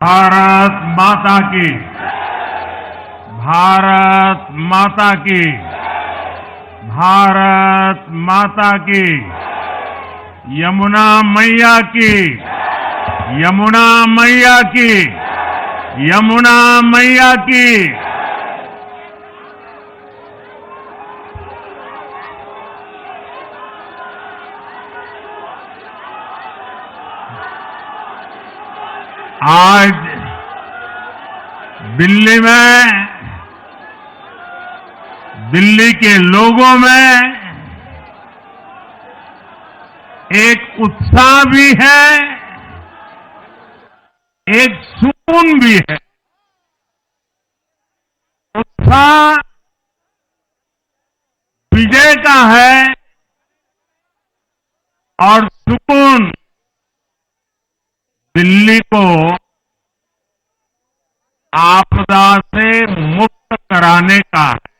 भारत माता की। भारत माता की। भारत माता की। यमुना मैया की। यमुना मैया की। यमुना मैया की। आज दिल्ली में, दिल्ली के लोगों में एक उत्साह भी है, एक सुकून भी है। उत्साह विजय का है और सुकून दिल्ली को आपदा से मुक्त कराने का है।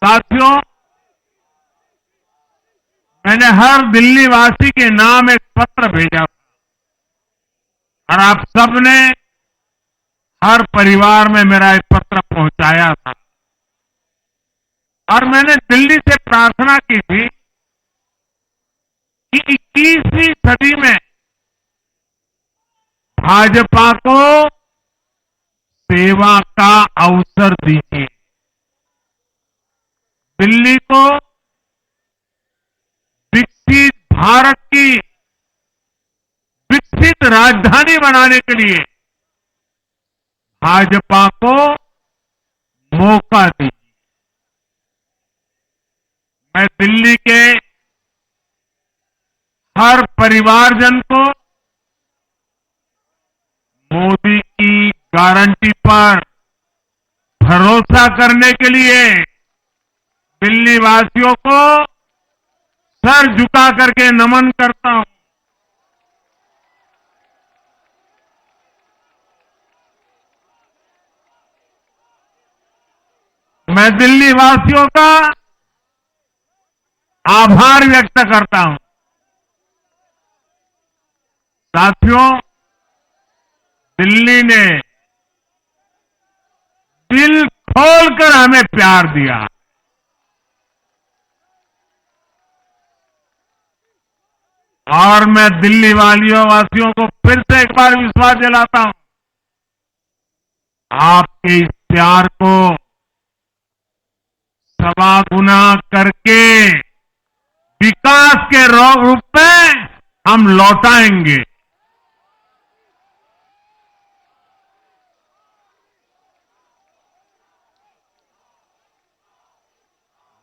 साथियों, मैंने हर दिल्ली वासी के नाम एक पत्र भेजा और आप सबने हर परिवार में मेरा एक पत्र पहुंचाया था और मैंने दिल्ली से प्रार्थना की थी कि 21वीं सदी में भाजपा को सेवा का अवसर दीजिए, दिल्ली को विकसित भारत की विकसित राजधानी बनाने के लिए भाजपा को मौका दीजिए। मैं दिल्ली के हर परिवारजन को मोदी की गारंटी पर भरोसा करने के लिए दिल्ली वासियों को सर झुका करके नमन करता हूं। मैं दिल्ली वासियों का आभार व्यक्त करता हूं। साथियों, दिल्ली ने दिल खोलकर हमें प्यार दिया और मैं दिल्ली वासियों को फिर से एक बार विश्वास दिलाता हूं, आपके इस प्यार को सवा गुना करके विकास के रूप में हम लौटाएंगे।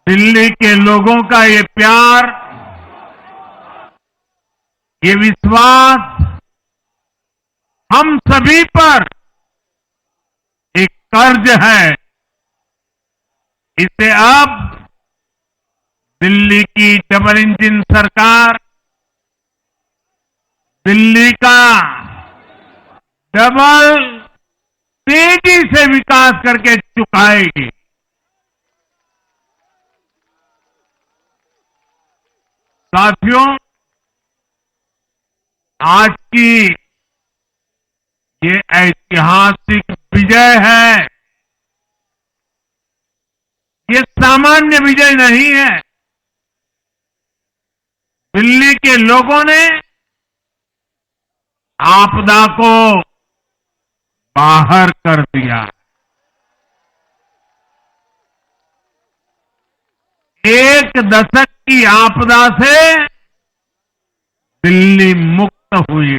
दिल्ली के लोगों का ये प्यार, ये विश्वास हम सभी पर एक कर्ज है। इसे अब दिल्ली की डबल इंजन सरकार, दिल्ली का डबल तेजी से विकास करके चुकाएगी। साथियों, आज की ये ऐतिहासिक विजय है, ये सामान्य विजय नहीं है। दिल्ली के लोगों ने आपदा को बाहर कर दिया। एक दशक की आपदा से दिल्ली मुक्त हुई।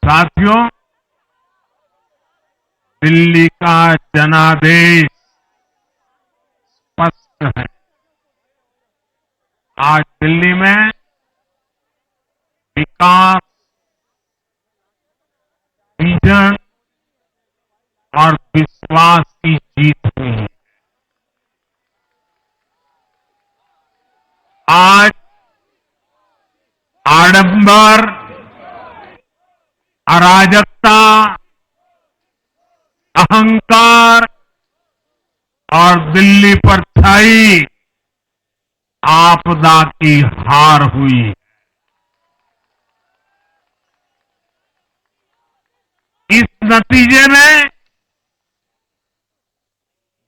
साथियों, दिल्ली का जनादेश स्पष्ट है। आज दिल्ली में विकास, विजन और विश्वास की जीत हुई है। आज आडंबर, अराजकता, अहंकार दिल्ली पर छाई आपदा की हार हुई। इस नतीजे में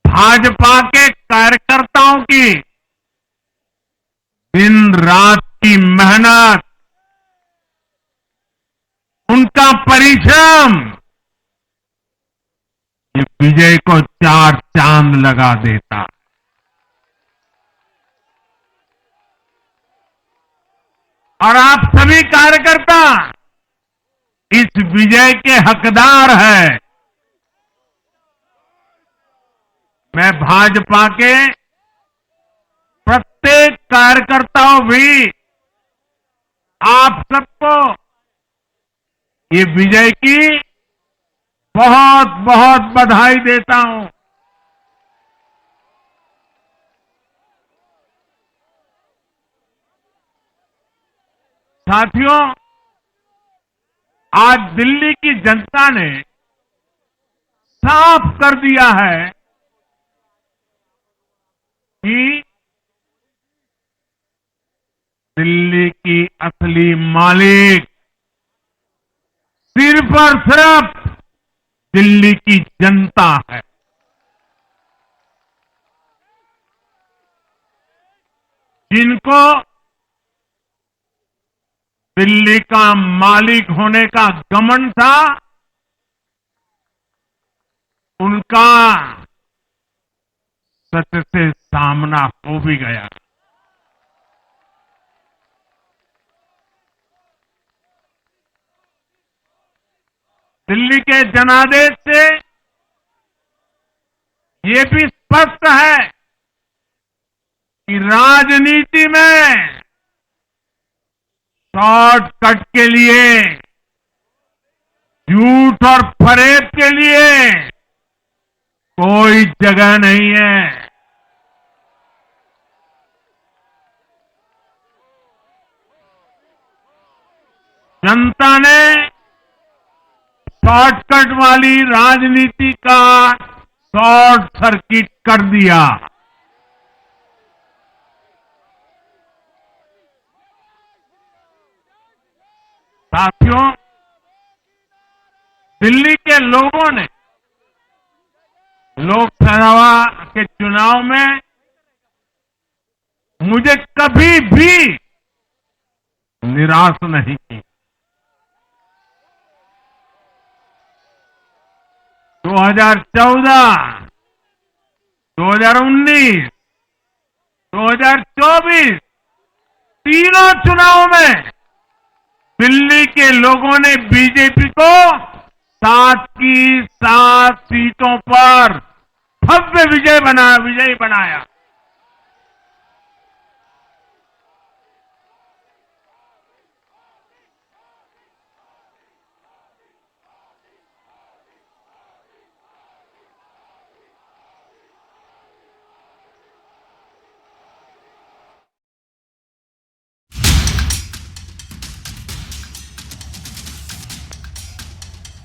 भाजपा के कार्यकर्ताओं की दिन रात की मेहनत, उनका परिश्रम ये विजय को चार चांद लगा देता। और आप सभी कार्यकर्ता इस विजय के हकदार हैं। मैं भाजपा के प्रत्येक कार्यकर्ताओं भी आप सबको ये विजय की बहुत बहुत बधाई देता हूं। साथियों, आज दिल्ली की जनता ने साफ कर दिया है कि दिल्ली की असली मालिक सिर्फ और सिर्फ दिल्ली की जनता है। जिनको दिल्ली का मालिक होने का घमंड था, उनका सच से सामना हो भी गया। दिल्ली के जनादेश से ये भी स्पष्ट है कि राजनीति में शॉर्टकट के लिए, झूठ और फरेब के लिए कोई जगह नहीं है। जनता ने शॉर्टकट वाली राजनीति का शॉर्ट सर्किट कर दिया। साथियों, दिल्ली के लोगों ने लोकसभा के चुनाव में मुझे कभी भी निराश नहीं की। 2014, 2019, 2024 तीनों चुनावों में दिल्ली के लोगों ने बीजेपी को 7 की 7 सीटों पर भव्य विजयी बनाया।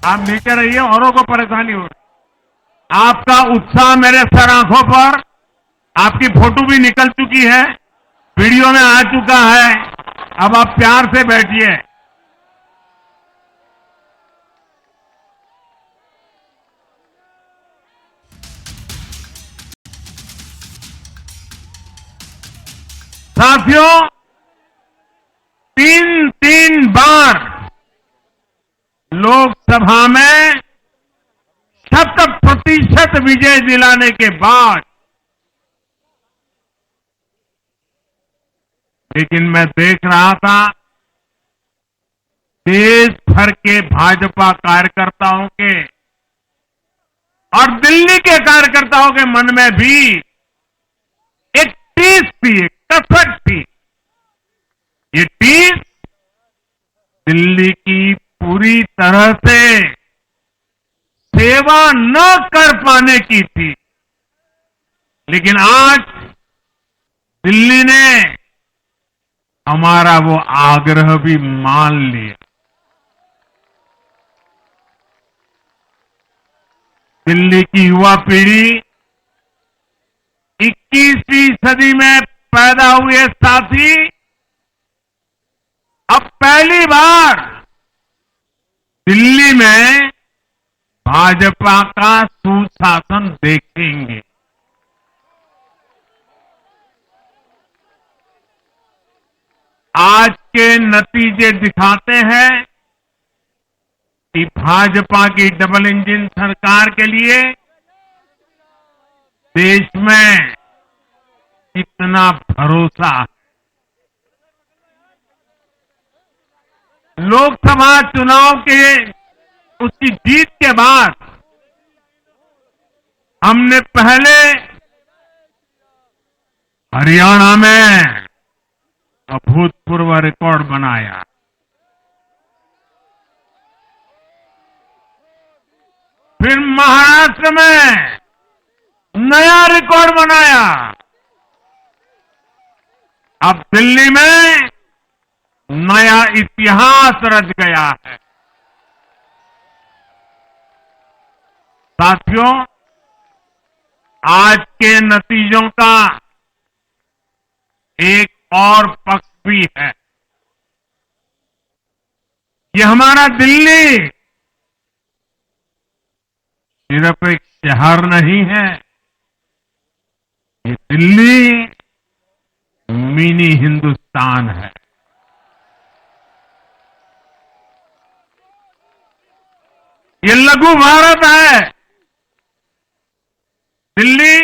आप नीचे रहिए, औरों को परेशानी हो रही। आपका उत्साह मेरे सर आंखों पर, आपकी फोटो भी निकल चुकी है, वीडियो में आ चुका है। अब आप प्यार से बैठिए। साथियों, 3 बार लोकसभा में 100% विजय दिलाने के बाद, लेकिन मैं देख रहा था देश भर के भाजपा कार्यकर्ताओं के और दिल्ली के कार्यकर्ताओं के मन में भी एक टीस थी, एक कसक थी। ये टीस दिल्ली की पूरी तरह से सेवा न कर पाने की थी। लेकिन आज दिल्ली ने हमारा वो आग्रह भी मान लिया। दिल्ली की युवा पीढ़ी 21वीं सदी में पैदा हुए साथी अब पहली बार दिल्ली में भाजपा का सुशासन देखेंगे। आज के नतीजे दिखाते हैं कि भाजपा की डबल इंजन सरकार के लिए देश में कितना भरोसा है। लोकसभा चुनाव के उसकी जीत के बाद हमने पहले हरियाणा में अभूतपूर्व रिकॉर्ड बनाया, फिर महाराष्ट्र में नया रिकॉर्ड बनाया, अब दिल्ली में नया इतिहास रच गया है। साथियों, आज के नतीजों का एक और पक्ष भी है। ये हमारा दिल्ली सिर्फ एक शहर नहीं है, ये दिल्ली मिनी हिंदुस्तान है। ये लघु भारत है। दिल्ली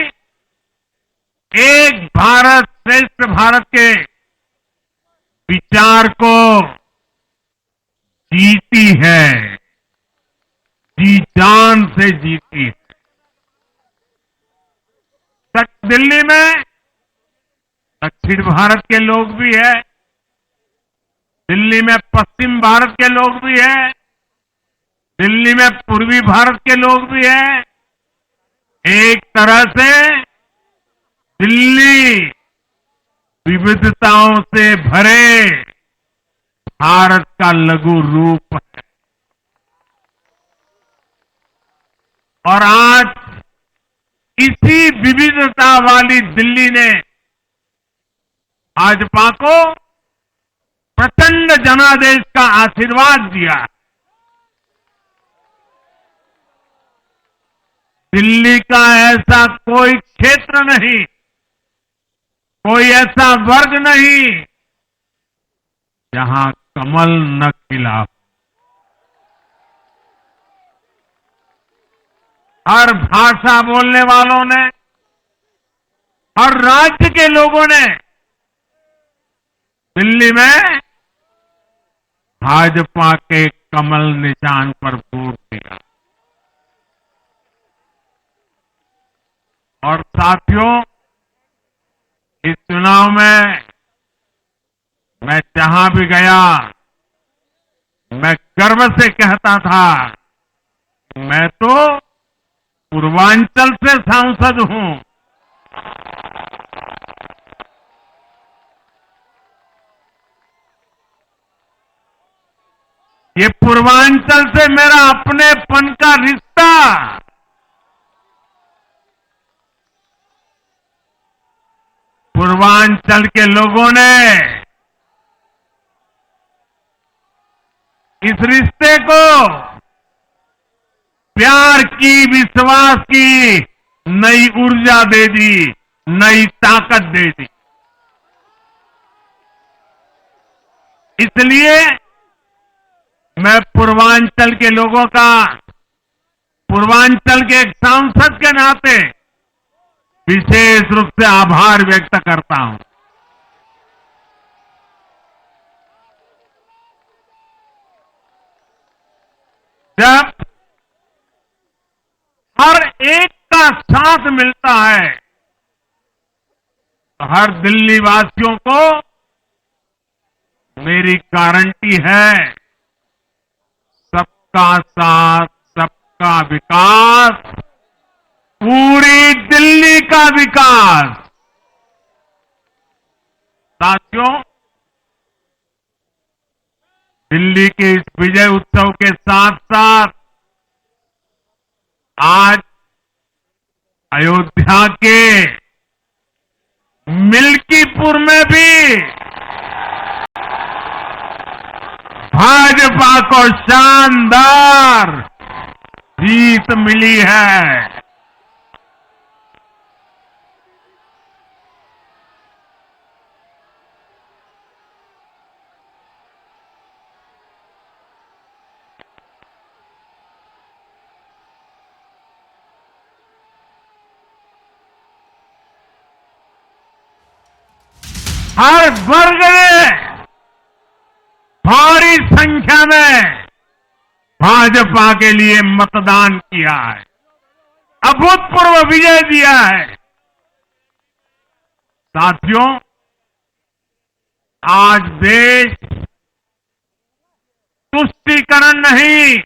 एक भारत श्रेष्ठ भारत के विचार को जीती है, जी जान से जीती है। दिल्ली में दक्षिण भारत के लोग भी है, दिल्ली में पश्चिम भारत के लोग भी है, दिल्ली में पूर्वी भारत के लोग भी हैं। एक तरह से दिल्ली विविधताओं से भरे भारत का लघु रूप है। और आज इसी विविधता वाली दिल्ली ने भाजपा को प्रचंड जनादेश का आशीर्वाद दिया। दिल्ली का ऐसा कोई क्षेत्र नहीं, कोई ऐसा वर्ग नहीं जहां कमल न खिला हो। हर भाषा बोलने वालों ने, हर राज्य के लोगों ने दिल्ली में भाजपा के कमल निशान पर वोट दिया। और साथियों, इस चुनाव में मैं जहां भी गया, मैं गर्व से कहता था, मैं तो पूर्वांचल से सांसद हूं। ये पूर्वांचल से मेरा अपनेपन का रिश्ता पूर्वांचल के लोगों ने इस रिश्ते को प्यार की, विश्वास की नई ऊर्जा दे दी, नई ताकत दे दी। इसलिए मैं पूर्वांचल के लोगों का, पूर्वांचल के एक सांसद के नाते विशेष रूप से आभार व्यक्त करता हूं। जब हर एक का साथ मिलता है तो हर दिल्ली वासियों को मेरी गारंटी है, सबका साथ, सबका विकास, पूरी दिल्ली का विकास। साथियों, दिल्ली के इस विजय उत्सव के साथ साथ आज अयोध्या के मिल्कीपुर में भी भाजपा को शानदार जीत मिली है। हर वर्ग ने भारी संख्या में भाजपा के लिए मतदान किया है, अभूतपूर्व विजय दिया है। साथियों, आज देश तुष्टीकरण नहीं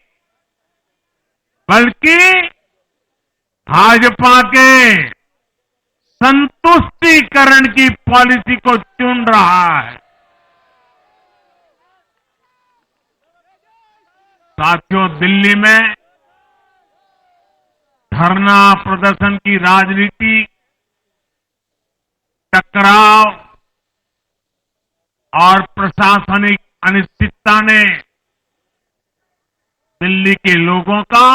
बल्कि भाजपा के संतुष्टीकरण की पॉलिसी को चुन रहा है। साथियों, दिल्ली में धरना प्रदर्शन की राजनीति, टकराव और प्रशासनिक अनिश्चितता ने दिल्ली के लोगों का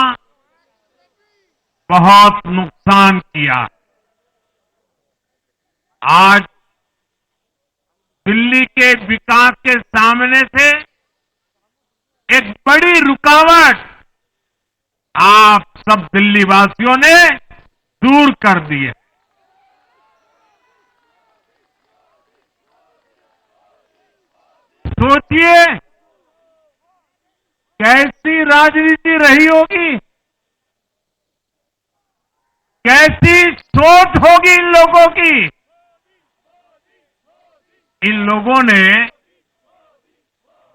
बहुत नुकसान किया। आज दिल्ली के विकास के सामने से एक बड़ी रुकावट आप सब दिल्ली वासियों ने दूर कर दी है। सोचिए कैसी राजनीति रही होगी, कैसी सोच होगी इन लोगों की। इन लोगों ने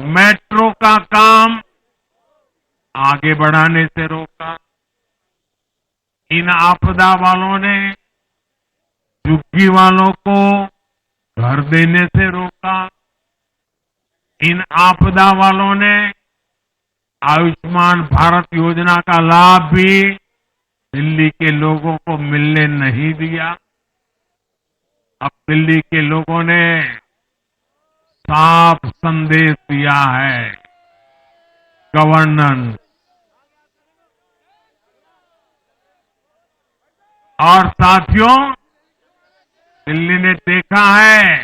मेट्रो का काम आगे बढ़ाने से रोका। इन आपदा वालों ने झुग्गी वालों को घर देने से रोका। इन आपदा वालों ने आयुष्मान भारत योजना का लाभ भी दिल्ली के लोगों को मिलने नहीं दिया। अब दिल्ली के लोगों ने साफ संदेश दिया है, गवर्नेंस। और साथियों, दिल्ली ने देखा है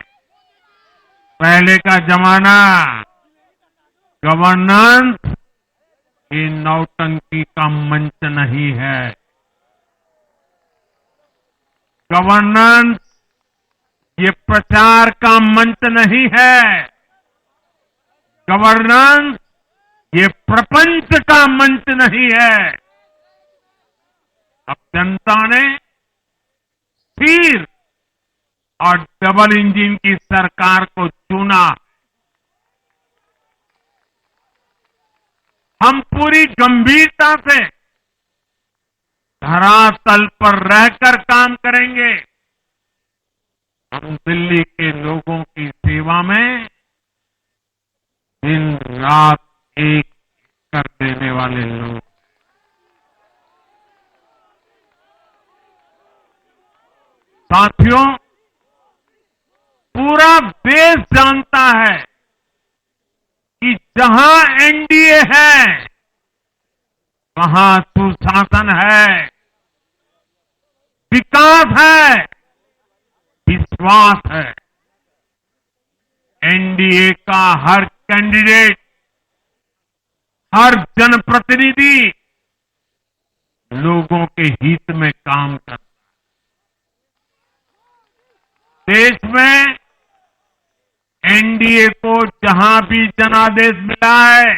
पहले का जमाना, गवर्नेंस ये नौटंकी का मंच नहीं है। गवर्नेंस ये प्रचार का मंच नहीं है। गवर्नेंस ये प्रपंच का मंच नहीं है। अब जनता ने स्थिर और डबल इंजन की सरकार को चुना। हम पूरी गंभीरता से धरातल पर रहकर काम करेंगे। हम दिल्ली के लोगों की सेवा में दिन रात एक कर देने वाले लोग। साथियों, पूरा देश जानता है कि जहां एनडीए है वहां सुशासन है, विकास है, विश्वास है। एनडीए का हर कैंडिडेट, हर जनप्रतिनिधि लोगों के हित में काम करता है। देश में एनडीए को जहां भी जनादेश मिला है,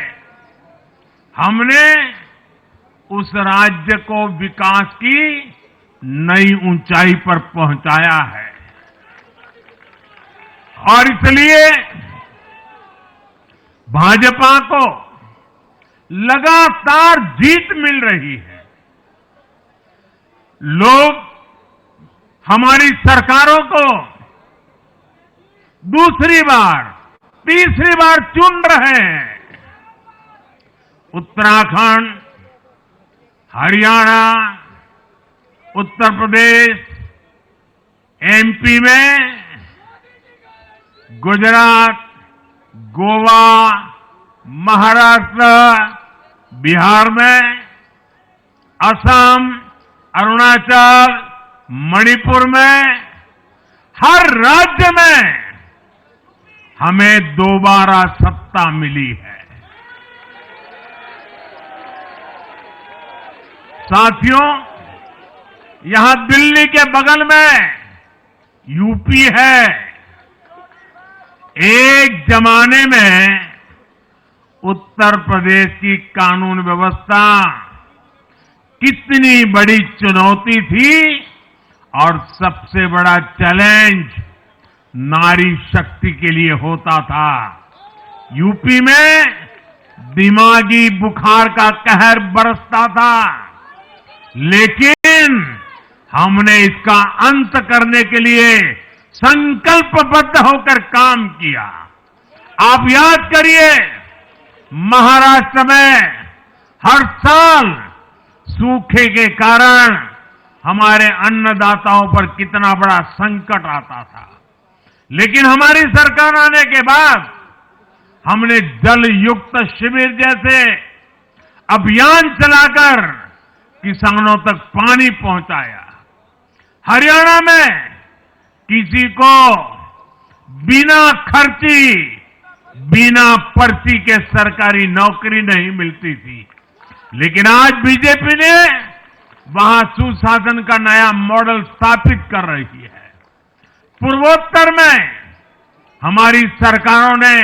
हमने उस राज्य को विकास की नई ऊंचाई पर पहुंचाया है। और इसलिए भाजपा को लगातार जीत मिल रही है। लोग हमारी सरकारों को दूसरी बार, तीसरी बार चुन रहे हैं। उत्तराखंड, हरियाणा, उत्तर प्रदेश, एमपी में गुजरात, गोवा, महाराष्ट्र, बिहार में, असम, अरुणाचल, मणिपुर में, हर राज्य में हमें दोबारा सत्ता मिली है। साथियों, यहां दिल्ली के बगल में यूपी है। एक जमाने में उत्तर प्रदेश की कानून व्यवस्था कितनी बड़ी चुनौती थी और सबसे बड़ा चैलेंज नारी शक्ति के लिए होता था। यूपी में दिमागी बुखार का कहर बरसता था, लेकिन हमने इसका अंत करने के लिए संकल्पबद्ध होकर काम किया। आप याद करिए, महाराष्ट्र में हर साल सूखे के कारण हमारे अन्नदाताओं पर कितना बड़ा संकट आता था, लेकिन हमारी सरकार आने के बाद हमने जल युक्त शिविर जैसे अभियान चलाकर किसानों तक पानी पहुंचाया। हरियाणा में किसी को बिना खर्ची, बिना पर्ची के सरकारी नौकरी नहीं मिलती थी, लेकिन आज बीजेपी ने वहां सुशासन का नया मॉडल स्थापित कर रही है। पूर्वोत्तर में हमारी सरकारों ने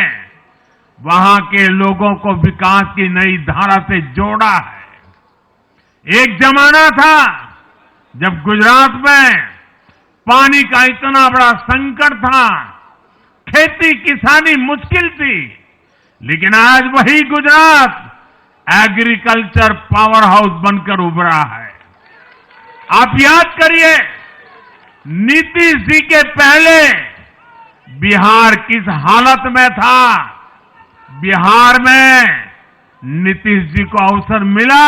वहां के लोगों को विकास की नई धारा से जोड़ा है। एक जमाना था जब गुजरात में पानी का इतना बड़ा संकट था, खेती किसानी मुश्किल थी, लेकिन आज वही गुजरात एग्रीकल्चर पावर हाउस बनकर उभरा है। आप याद करिए, नीतीश जी के पहले बिहार किस हालत में था। बिहार में नीतीश जी को अवसर मिला।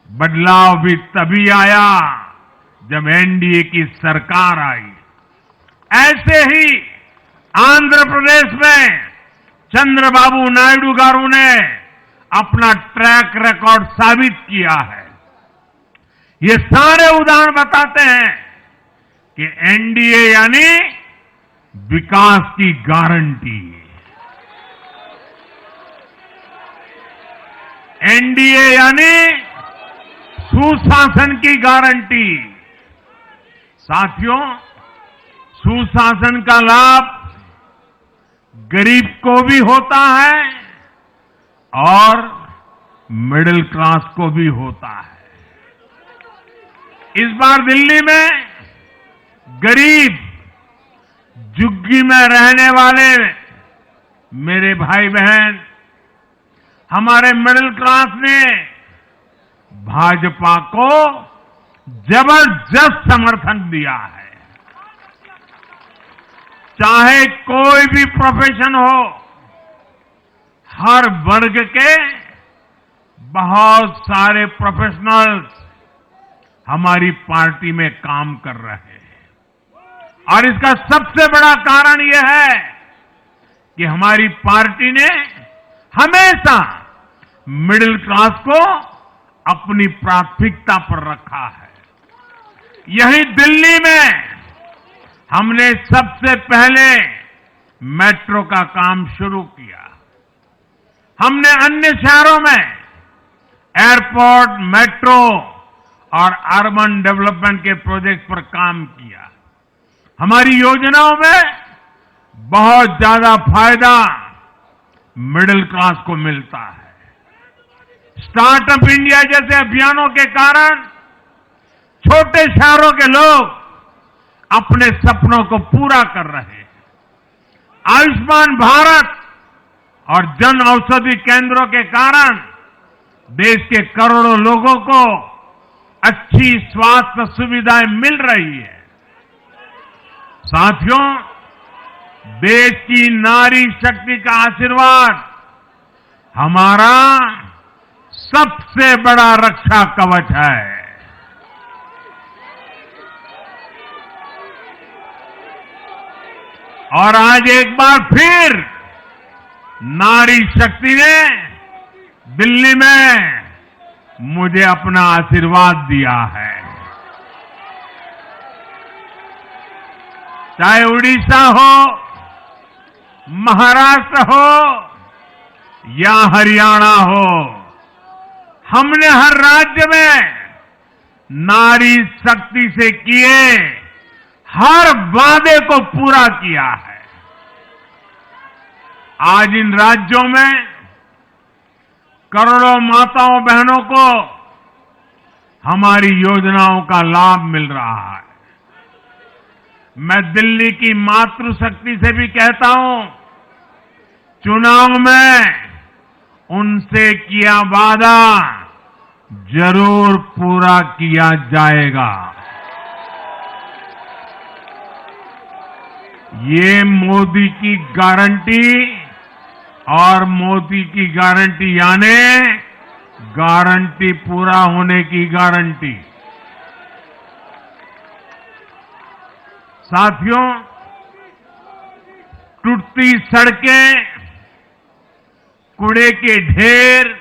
बदलाव भी तभी आया जब एनडीए की सरकार आई। ऐसे ही आंध्र प्रदेश में चंद्रबाबू नायडू गारू ने अपना ट्रैक रिकॉर्ड साबित किया है। ये सारे उदाहरण बताते हैं कि एनडीए यानी विकास की गारंटी। एनडीए यानी सुशासन की गारंटी। साथियों, सुशासन का लाभ गरीब को भी होता है और मिडिल क्लास को भी होता है। इस बार दिल्ली में गरीब, झुग्गी में रहने वाले मेरे भाई बहन, हमारे मिडिल क्लास ने भाजपा को जबरदस्त समर्थन दिया है। चाहे कोई भी प्रोफेशन हो, हर वर्ग के बहुत सारे प्रोफेशनल्स हमारी पार्टी में काम कर रहे हैं। और इसका सबसे बड़ा कारण यह है कि हमारी पार्टी ने हमेशा मिडिल क्लास को अपनी प्राथमिकता पर रखा है। यही दिल्ली में हमने सबसे पहले मेट्रो का काम शुरू किया। हमने अन्य शहरों में एयरपोर्ट, मेट्रो और अर्बन डेवलपमेंट के प्रोजेक्ट पर काम किया। हमारी योजनाओं में बहुत ज्यादा फायदा मिडिल क्लास को मिलता है। स्टार्टअप इंडिया जैसे अभियानों के कारण छोटे शहरों के लोग अपने सपनों को पूरा कर रहे हैं। आयुष्मान भारत और जन औषधि केंद्रों के कारण देश के करोड़ों लोगों को अच्छी स्वास्थ्य सुविधाएं मिल रही है। साथियों, देश की नारी शक्ति का आशीर्वाद हमारा सबसे बड़ा रक्षा कवच है। और आज एक बार फिर नारी शक्ति ने दिल्ली में मुझे अपना आशीर्वाद दिया है। चाहे उड़ीसा हो, महाराष्ट्र हो या हरियाणा हो, हमने हर राज्य में नारी शक्ति से किए हर वादे को पूरा किया है। आज इन राज्यों में करोड़ों माताओं बहनों को हमारी योजनाओं का लाभ मिल रहा है। मैं दिल्ली की मातृशक्ति से भी कहता हूं, चुनाव में उनसे किया वादा जरूर पूरा किया जाएगा। ये मोदी की गारंटी और मोदी की गारंटी यानी गारंटी पूरा होने की गारंटी। साथियों, टूटती सड़कें, कूड़े के ढेर,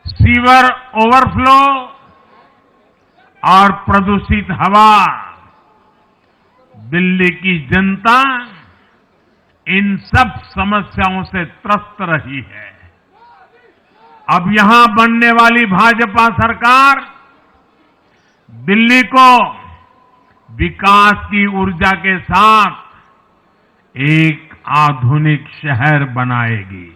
सीवर ओवरफ्लो और प्रदूषित हवा, दिल्ली की जनता इन सब समस्याओं से त्रस्त रही है। अब यहां बनने वाली भाजपा सरकार दिल्ली को विकास की ऊर्जा के साथ एक आधुनिक शहर बनाएगी।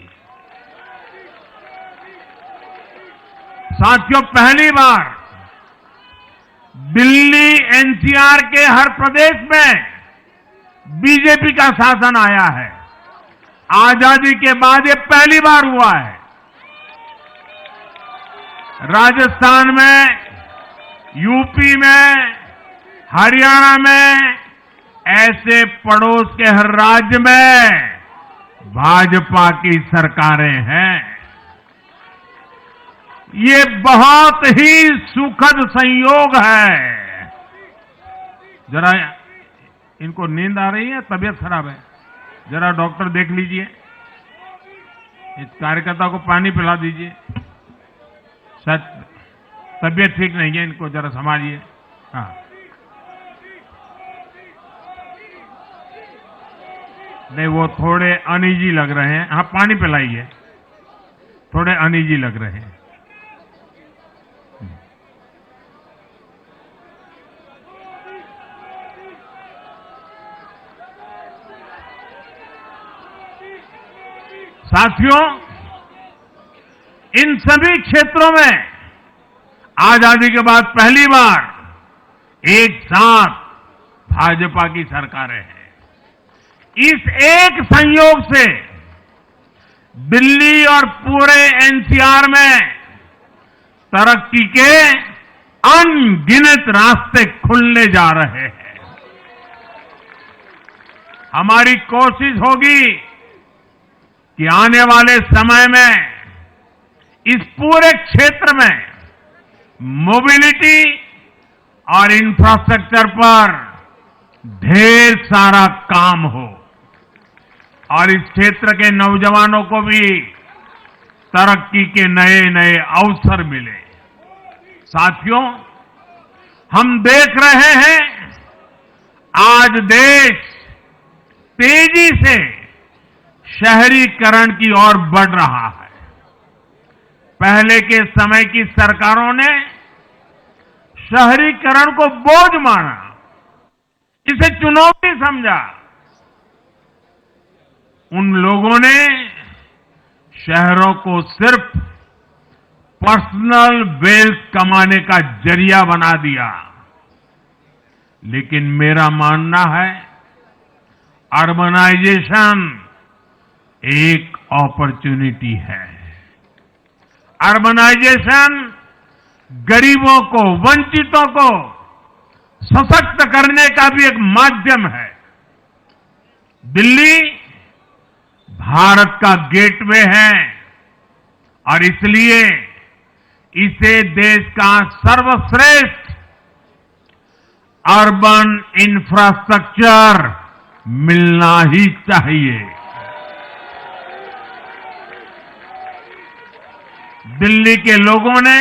साथियों, पहली बार दिल्ली एनसीआर के हर प्रदेश में बीजेपी का शासन आया है। आजादी के बाद ये पहली बार हुआ है। राजस्थान में, यूपी में, हरियाणा में, ऐसे पड़ोस के हर राज्य में भाजपा की सरकारें हैं। ये बहुत ही सुखद संयोग है। जरा इनको नींद आ रही है, तबीयत खराब है, जरा डॉक्टर देख लीजिए। इस कार्यकर्ता को पानी पिला दीजिए, शायद तबीयत ठीक नहीं है, इनको जरा संभालिए। हाँ, नहीं, वो थोड़े अनईजी लग रहे हैं। हाँ, पानी पिलाइए, थोड़े अनईजी लग रहे हैं। साथियों, इन सभी क्षेत्रों में आजादी के बाद पहली बार एक साथ भाजपा की सरकारें हैं। इस एक संयोग से दिल्ली और पूरे एनसीआर में तरक्की के अनगिनत रास्ते खुलने जा रहे हैं। हमारी कोशिश होगी कि आने वाले समय में इस पूरे क्षेत्र में मोबिलिटी और इंफ्रास्ट्रक्चर पर ढेर सारा काम हो और इस क्षेत्र के नौजवानों को भी तरक्की के नए नए अवसर मिले। साथियों, हम देख रहे हैं आज देश तेजी से शहरीकरण की ओर बढ़ रहा है। पहले के समय की सरकारों ने शहरीकरण को बोझ माना, इसे चुनौती समझा। उन लोगों ने शहरों को सिर्फ पर्सनल वेल्थ कमाने का जरिया बना दिया। लेकिन मेरा मानना है, अर्बनाइजेशन एक अपॉर्चुनिटी है। अर्बनाइजेशन गरीबों को, वंचितों को सशक्त करने का भी एक माध्यम है। दिल्ली भारत का गेटवे है और इसलिए इसे देश का सर्वश्रेष्ठ अर्बन इंफ्रास्ट्रक्चर मिलना ही चाहिए। दिल्ली के लोगों ने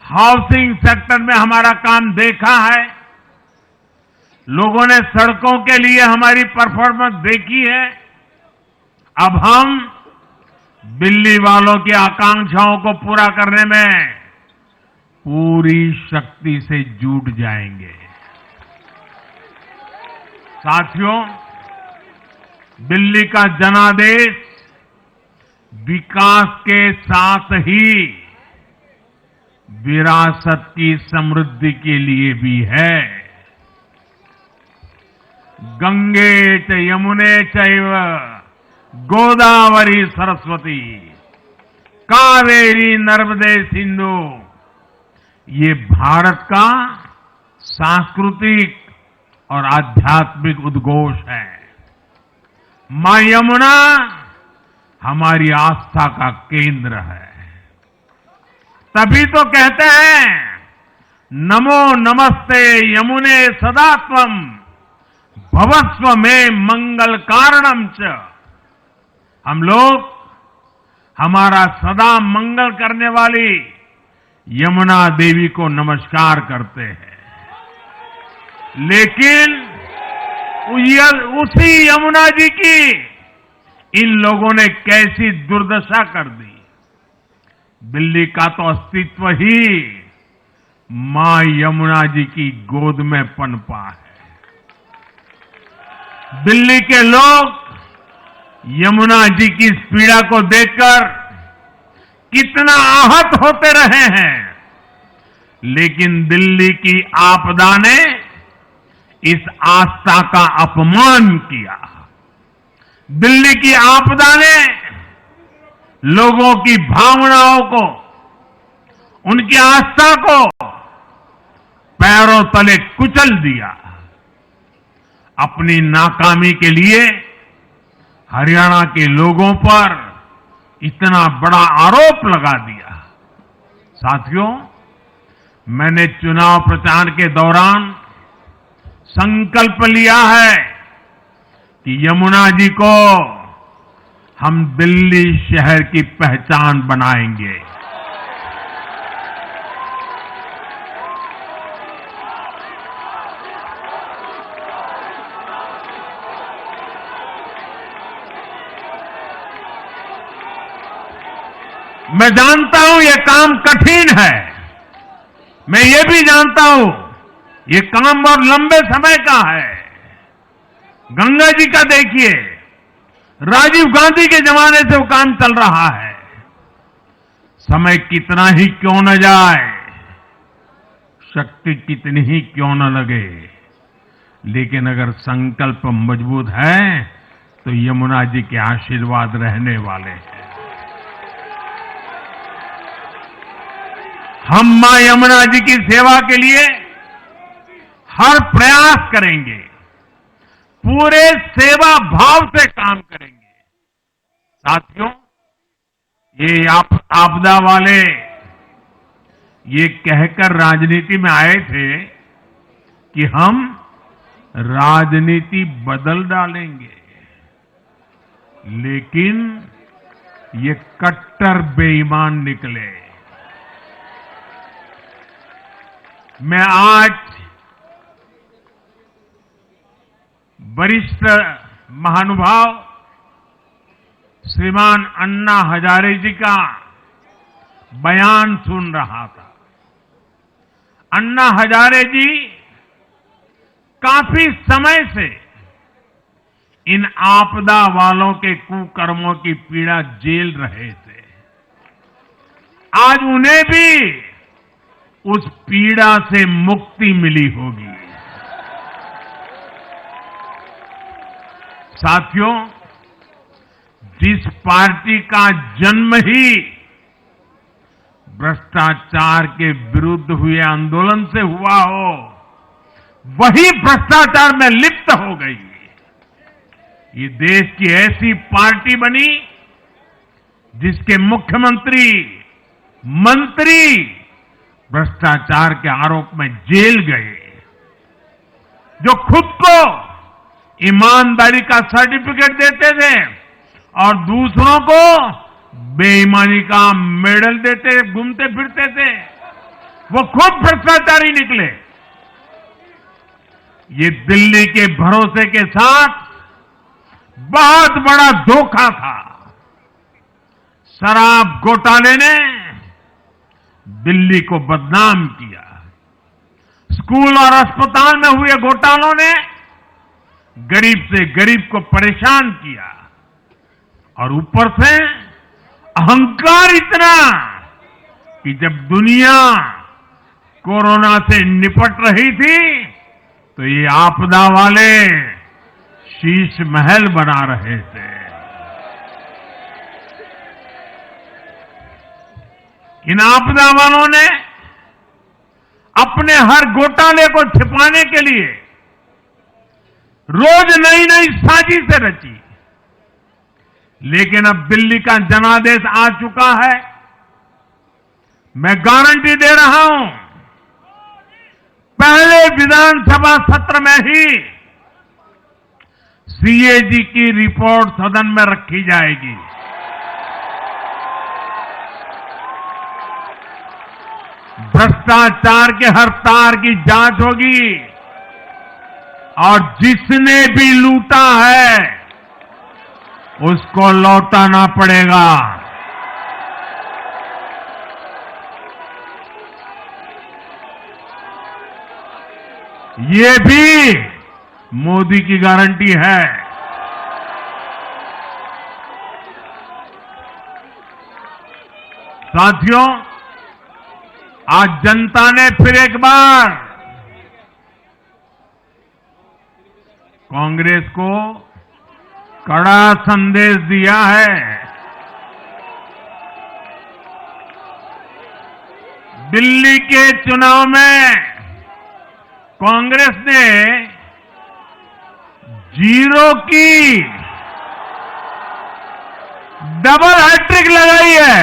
हाउसिंग सेक्टर में हमारा काम देखा है। लोगों ने सड़कों के लिए हमारी परफॉर्मेंस देखी है। अब हम दिल्ली वालों की आकांक्षाओं को पूरा करने में पूरी शक्ति से जुट जाएंगे। साथियों, दिल्ली का जनादेश विकास के साथ ही विरासत की समृद्धि के लिए भी है। गंगे च यमुने चैव गोदावरी सरस्वती कावेरी नर्मदे सिंधु, ये भारत का सांस्कृतिक और आध्यात्मिक उद्घोष है। मां यमुना हमारी आस्था का केंद्र है। तभी तो कहते हैं नमो नमस्ते यमुने सदा त्वम भवस्व में मंगल कारणम च। हम लोग हमारा सदा मंगल करने वाली यमुना देवी को नमस्कार करते हैं। लेकिन उसी यमुना जी की इन लोगों ने कैसी दुर्दशा कर दी। दिल्ली का तो अस्तित्व ही मां यमुना जी की गोद में पनपा है। दिल्ली के लोग यमुना जी की इस पीड़ा को देखकर कितना आहत होते रहे हैं, लेकिन दिल्ली की आपदा ने इस आस्था का अपमान किया। दिल्ली की आपदा ने लोगों की भावनाओं को, उनकी आस्था को पैरों तले कुचल दिया। अपनी नाकामी के लिए हरियाणा के लोगों पर इतना बड़ा आरोप लगा दिया। साथियों, मैंने चुनाव प्रचार के दौरान संकल्प लिया है कि यमुना जी को हम दिल्ली शहर की पहचान बनाएंगे। मैं जानता हूं ये काम कठिन है। मैं ये भी जानता हूं ये काम बहुत लंबे समय का है। गंगा जी का देखिए, राजीव गांधी के जमाने से वो काम चल रहा है। समय कितना ही क्यों न जाए, शक्ति कितनी ही क्यों न लगे, लेकिन अगर संकल्प मजबूत है तो यमुना जी के आशीर्वाद रहने वाले हैं। हम मां यमुना जी की सेवा के लिए हर प्रयास करेंगे, पूरे सेवा भाव से काम करेंगे। साथियों, ये आपदा वाले ये कहकर राजनीति में आए थे कि हम राजनीति बदल डालेंगे, लेकिन ये कट्टर बेईमान निकले। मैं आज वरिष्ठ महानुभाव श्रीमान अन्ना हजारे जी का बयान सुन रहा था। अन्ना हजारे जी काफी समय से इन आपदा वालों के कुकर्मों की पीड़ा झेल रहे थे। आज उन्हें भी उस पीड़ा से मुक्ति मिली होगी। साथियों, जिस पार्टी का जन्म ही भ्रष्टाचार के विरुद्ध हुए आंदोलन से हुआ हो, वही भ्रष्टाचार में लिप्त हो गई। ये देश की ऐसी पार्टी बनी जिसके मुख्यमंत्री, मंत्री भ्रष्टाचार के आरोप में जेल गए, जो खुद को ईमानदारी का सर्टिफिकेट देते थे और दूसरों को बेईमानी का मेडल देते घूमते फिरते थे। वो खुद भ्रष्टाचारी निकले। ये दिल्ली के भरोसे के साथ बहुत बड़ा धोखा था। शराब घोटाले ने दिल्ली को बदनाम किया। स्कूल और अस्पताल में हुए घोटालों ने गरीब से गरीब को परेशान किया और ऊपर से अहंकार इतना कि जब दुनिया कोरोना से निपट रही थी तो ये आपदा वाले शीश महल बना रहे थे। इन आपदा वालों ने अपने हर घोटाले को छिपाने के लिए रोज नई नई साजिशें रची। लेकिन अब दिल्ली का जनादेश आ चुका है। मैं गारंटी दे रहा हूं, पहले विधानसभा सत्र में ही सीएजी की रिपोर्ट सदन में रखी जाएगी। भ्रष्टाचार के हर तार की जांच होगी और जिसने भी लूटा है उसको लौटाना पड़ेगा। ये भी मोदी की गारंटी है। साथियों, आज जनता ने फिर एक बार कांग्रेस को कड़ा संदेश दिया है। दिल्ली के चुनाव में कांग्रेस ने जीरो की डबल हैट्रिक लगाई है।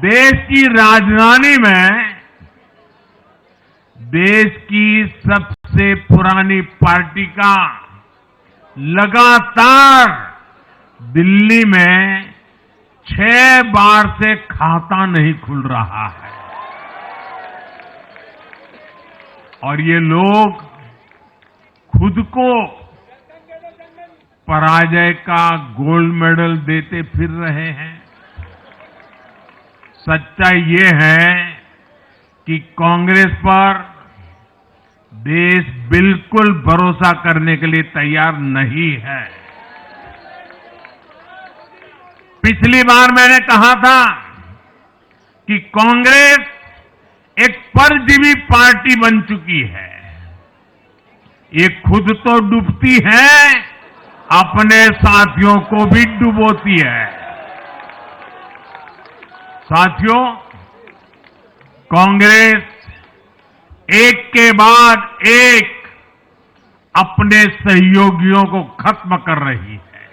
देश की राजधानी में देश की सबसे पुरानी पार्टी का लगातार दिल्ली में 6 बार से खाता नहीं खुल रहा है और ये लोग खुद को पराजय का गोल्ड मेडल देते फिर रहे हैं। सच्चाई ये है कि कांग्रेस पर देश बिल्कुल भरोसा करने के लिए तैयार नहीं है। पिछली बार मैंने कहा था कि कांग्रेस एक परजीवी पार्टी बन चुकी है। ये खुद तो डूबती है, अपने साथियों को भी डुबोती है। साथियों, कांग्रेस एक के बाद एक अपने सहयोगियों को खत्म कर रही है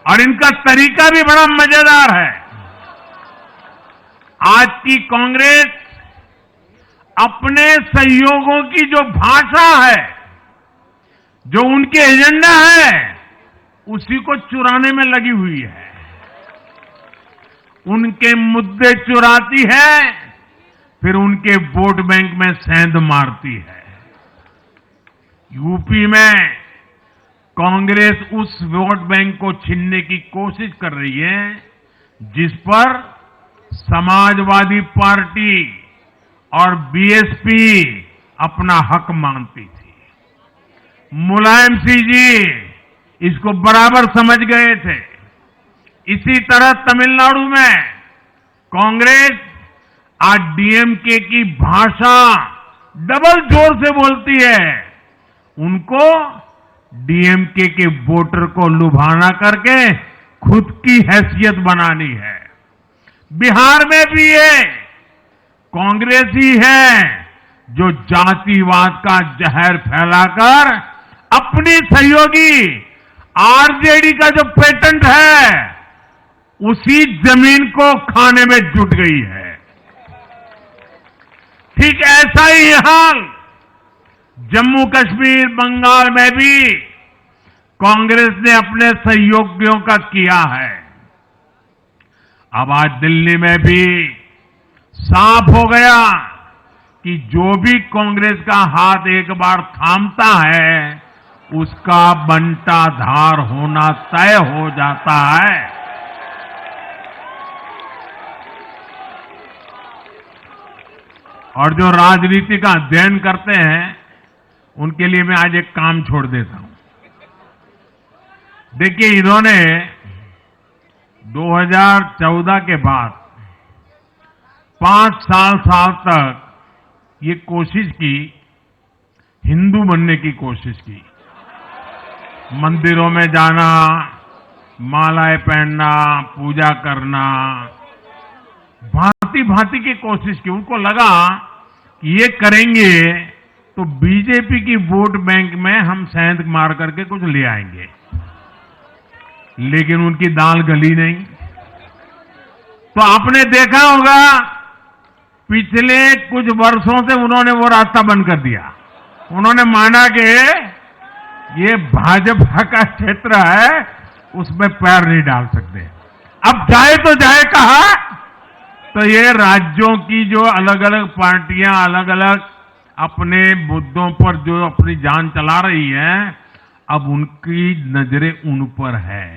और इनका तरीका भी बड़ा मजेदार है। आज की कांग्रेस अपने सहयोगियों की जो भाषा है, जो उनके एजेंडा है, उसी को चुराने में लगी हुई है। उनके मुद्दे चुराती है, फिर उनके वोट बैंक में सेंध मारती है। यूपी में कांग्रेस उस वोट बैंक को छीनने की कोशिश कर रही है जिस पर समाजवादी पार्टी और बीएसपी अपना हक मानती थी। मुलायम सिंह जी इसको बराबर समझ गए थे। इसी तरह तमिलनाडु में कांग्रेस आज डीएमके की भाषा डबल जोर से बोलती है। उनको डीएमके के वोटर को लुभाना करके खुद की हैसियत बनानी है। बिहार में भी ये कांग्रेस ही है जो जातिवाद का जहर फैलाकर अपनी सहयोगी आरजेडी का जो पेटेंट है उसी जमीन को खाने में जुट गई है। ठीक ऐसा ही हाल जम्मू कश्मीर, बंगाल में भी कांग्रेस ने अपने सहयोगियों का किया है। अब आज दिल्ली में भी साफ हो गया कि जो भी कांग्रेस का हाथ एक बार थामता है उसका बंटाधार होना तय हो जाता है। और जो राजनीति का अध्ययन करते हैं उनके लिए मैं आज एक काम छोड़ देता हूं। देखिए, इन्होंने 2014 के बाद 5 साल तक ये कोशिश की, हिंदू बनने की कोशिश की। मंदिरों में जाना, मालाएं पहनना, पूजा करना, भांति भांति की कोशिश की। उनको लगा कि ये करेंगे तो बीजेपी की वोट बैंक में हम सेंध मार करके कुछ ले आएंगे, लेकिन उनकी दाल गली नहीं। तो आपने देखा होगा पिछले कुछ वर्षों से उन्होंने वो रास्ता बंद कर दिया। उन्होंने माना कि ये भाजपा का क्षेत्र है, उसमें पैर नहीं डाल सकते। अब जाए तो जाए कहा, तो ये राज्यों की जो अलग अलग पार्टियां अलग अलग अपने मुद्दों पर जो अपनी जान चला रही हैं, अब उनकी नजरें उन पर है।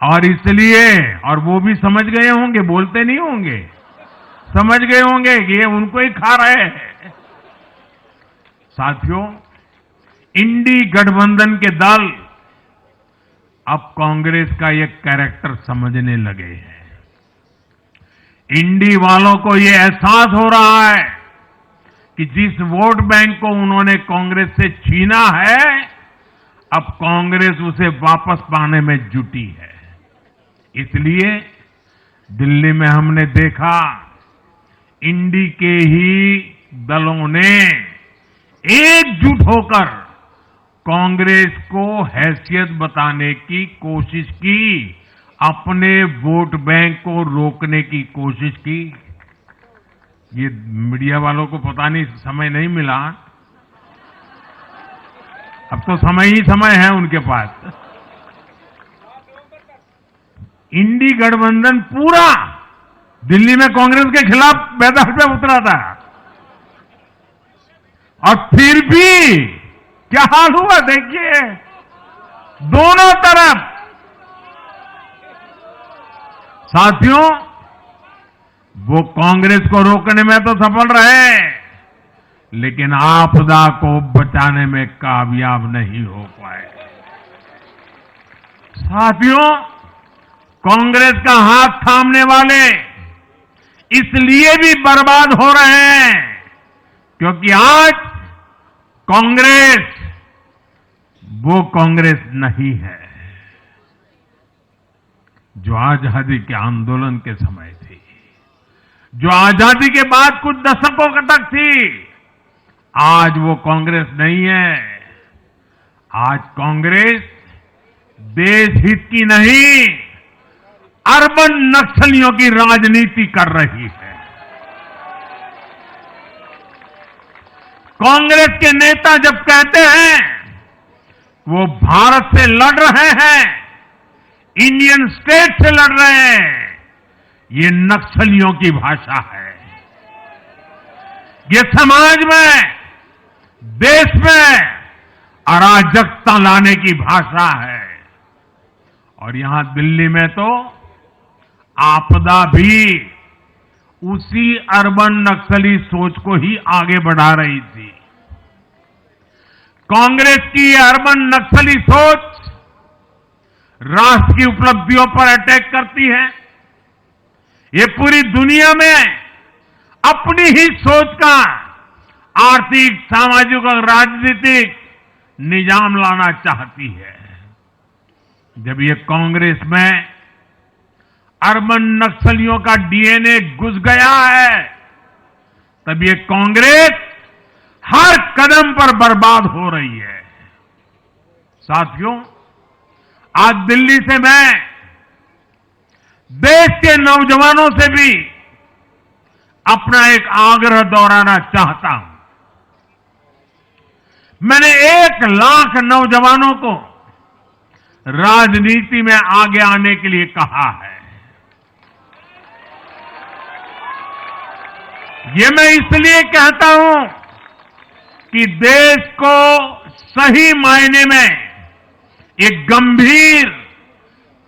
और इसलिए, और वो भी समझ गए होंगे, बोलते नहीं होंगे, समझ गए होंगे कि ये उनको ही खा रहे हैं। साथियों, इंडी गठबंधन के दल अब कांग्रेस का ये कैरेक्टर समझने लगे हैं। इंडी वालों को ये एहसास हो रहा है कि जिस वोट बैंक को उन्होंने कांग्रेस से छीना है, अब कांग्रेस उसे वापस पाने में जुटी है। इसलिए दिल्ली में हमने देखा, इंडी के ही दलों ने एकजुट होकर कांग्रेस को हैसियत बताने की कोशिश की, अपने वोट बैंक को रोकने की कोशिश की। ये मीडिया वालों को पता नहीं समय नहीं मिला, अब तो समय ही समय है उनके पास। इंडी गठबंधन पूरा दिल्ली में कांग्रेस के खिलाफ मैदान पे उतरा था, और फिर भी क्या हाल हुआ देखिए, दोनों तरफ। साथियों, वो कांग्रेस को रोकने में तो सफल रहे, लेकिन आपदा को बचाने में कामयाब नहीं हो पाए। साथियों, कांग्रेस का हाथ थामने वाले इसलिए भी बर्बाद हो रहे हैं क्योंकि आज कांग्रेस वो कांग्रेस नहीं है जो आजादी के आंदोलन के समय थी, जो आजादी के बाद कुछ दशकों तक थी। आज वो कांग्रेस नहीं है। आज कांग्रेस देश हित की नहीं, अर्बन नक्सलियों की राजनीति कर रही है। कांग्रेस के नेता जब कहते हैं वो भारत से लड़ रहे हैं, इंडियन स्टेट से लड़ रहे हैं, ये नक्सलियों की भाषा है। ये समाज में, देश में अराजकता लाने की भाषा है। और यहां दिल्ली में तो आपदा भी उसी अर्बन नक्सली सोच को ही आगे बढ़ा रही थी। कांग्रेस की ये अर्बन नक्सली सोच राष्ट्र की उपलब्धियों पर अटैक करती है। ये पूरी दुनिया में अपनी ही सोच का आर्थिक, सामाजिक और राजनीतिक निजाम लाना चाहती है। जब ये कांग्रेस में अर्बन नक्सलियों का डीएनए घुस गया है, तब ये कांग्रेस हर कदम पर बर्बाद हो रही है। साथियों, आज दिल्ली से मैं देश के नौजवानों से भी अपना एक आग्रह दोहराना चाहता हूं। मैंने 1 लाख नौजवानों को राजनीति में आगे आने के लिए कहा है। ये मैं इसलिए कहता हूं कि देश को सही मायने में एक गंभीर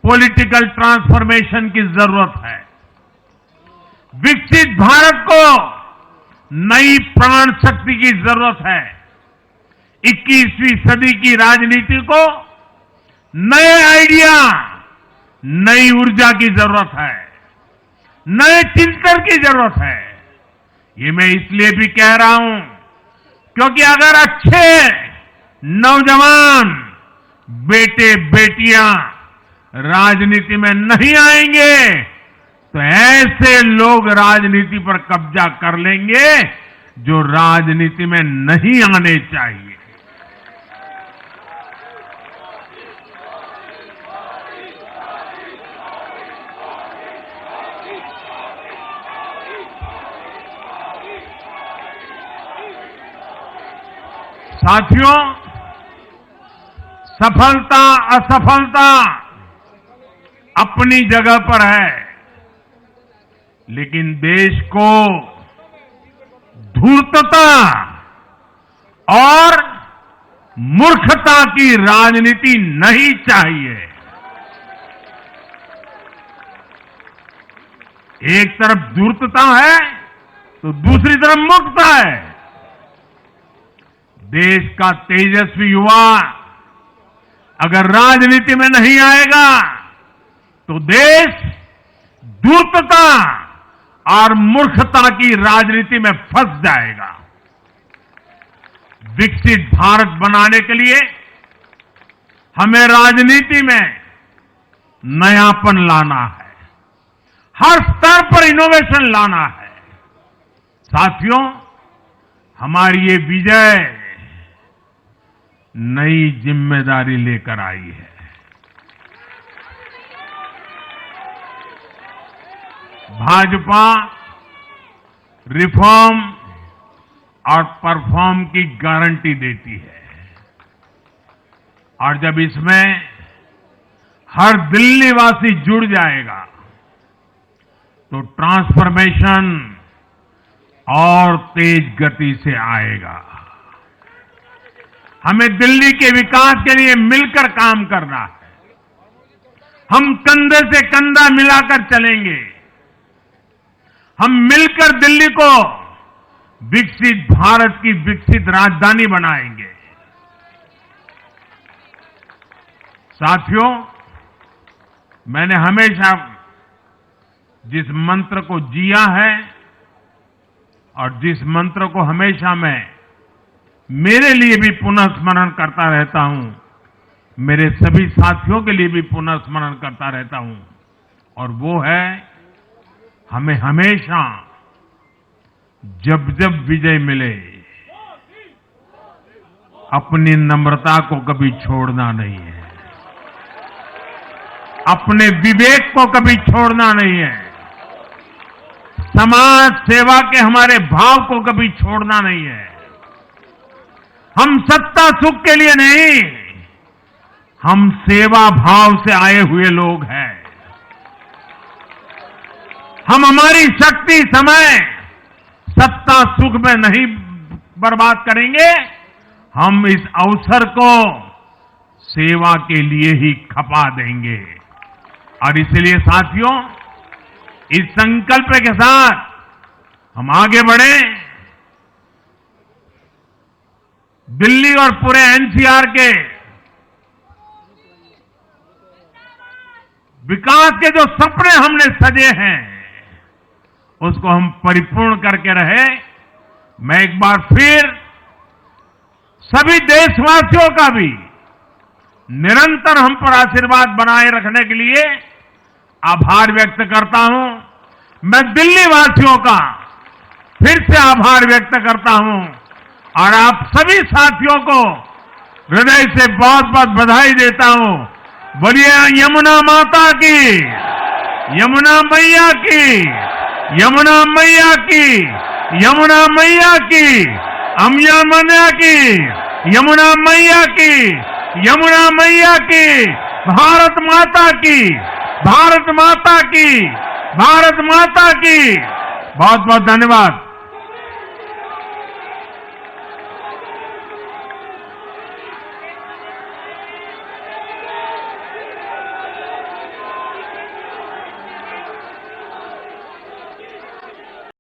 पॉलिटिकल ट्रांसफॉर्मेशन की जरूरत है। विकसित भारत को नई प्राण शक्ति की जरूरत है। 21वीं सदी की राजनीति को नए आइडिया, नई ऊर्जा की जरूरत है, नए चिंतन की जरूरत है। ये मैं इसलिए भी कह रहा हूं क्योंकि अगर अच्छे नौजवान बेटे बेटियां राजनीति में नहीं आएंगे तो ऐसे लोग राजनीति पर कब्जा कर लेंगे जो राजनीति में नहीं आने चाहिए। साथियों, सफलता असफलता अपनी जगह पर है, लेकिन देश को धूर्तता और मूर्खता की राजनीति नहीं चाहिए। एक तरफ धूर्तता है तो दूसरी तरफ मूर्खता है। देश का तेजस्वी युवा अगर राजनीति में नहीं आएगा तो देश धूर्तता और मूर्खता की राजनीति में फंस जाएगा। विकसित भारत बनाने के लिए हमें राजनीति में नयापन लाना है, हर स्तर पर इनोवेशन लाना है। साथियों, हमारी ये विजय नई जिम्मेदारी लेकर आई है। भाजपा रिफॉर्म और परफॉर्म की गारंटी देती है और जब इसमें हर दिल्लीवासी जुड़ जाएगा तो ट्रांसफॉर्मेशन और तेज गति से आएगा। हमें दिल्ली के विकास के लिए मिलकर काम करना है। हम कंधे से कंधा मिलाकर चलेंगे। हम मिलकर दिल्ली को विकसित भारत की विकसित राजधानी बनाएंगे। साथियों, मैंने हमेशा जिस मंत्र को जिया है और जिस मंत्र को हमेशा मैं मेरे लिए भी पुनः स्मरण करता रहता हूं, मेरे सभी साथियों के लिए भी पुनः स्मरण करता रहता हूं, और वो है हमें हमेशा जब जब विजय मिले अपनी नम्रता को कभी छोड़ना नहीं है, अपने विवेक को कभी छोड़ना नहीं है, समाज सेवा के हमारे भाव को कभी छोड़ना नहीं है। हम सत्ता सुख के लिए नहीं, हम सेवा भाव से आए हुए लोग हैं। हम हमारी शक्ति समय सत्ता सुख में नहीं बर्बाद करेंगे, हम इस अवसर को सेवा के लिए ही खपा देंगे। और इसलिए साथियों, इस संकल्प के साथ हम आगे बढ़े। दिल्ली और पूरे एनसीआर के विकास के जो सपने हमने सजे हैं उसको हम परिपूर्ण करके रहे। मैं एक बार फिर सभी देशवासियों का भी निरंतर हम पर आशीर्वाद बनाए रखने के लिए आभार व्यक्त करता हूं। मैं दिल्ली वासियों का फिर से आभार व्यक्त करता हूं और आप सभी साथियों को हृदय से बहुत बहुत बधाई देता हूं। बोलिए यमुना माता की, यमुना मैया की, यमुना मैया की, यमुना मैया की, अम्बिया मैया की, यमुना मैया की, यमुना मैया की, भारत माता की, भारत माता की, भारत माता की। बहुत बहुत धन्यवाद।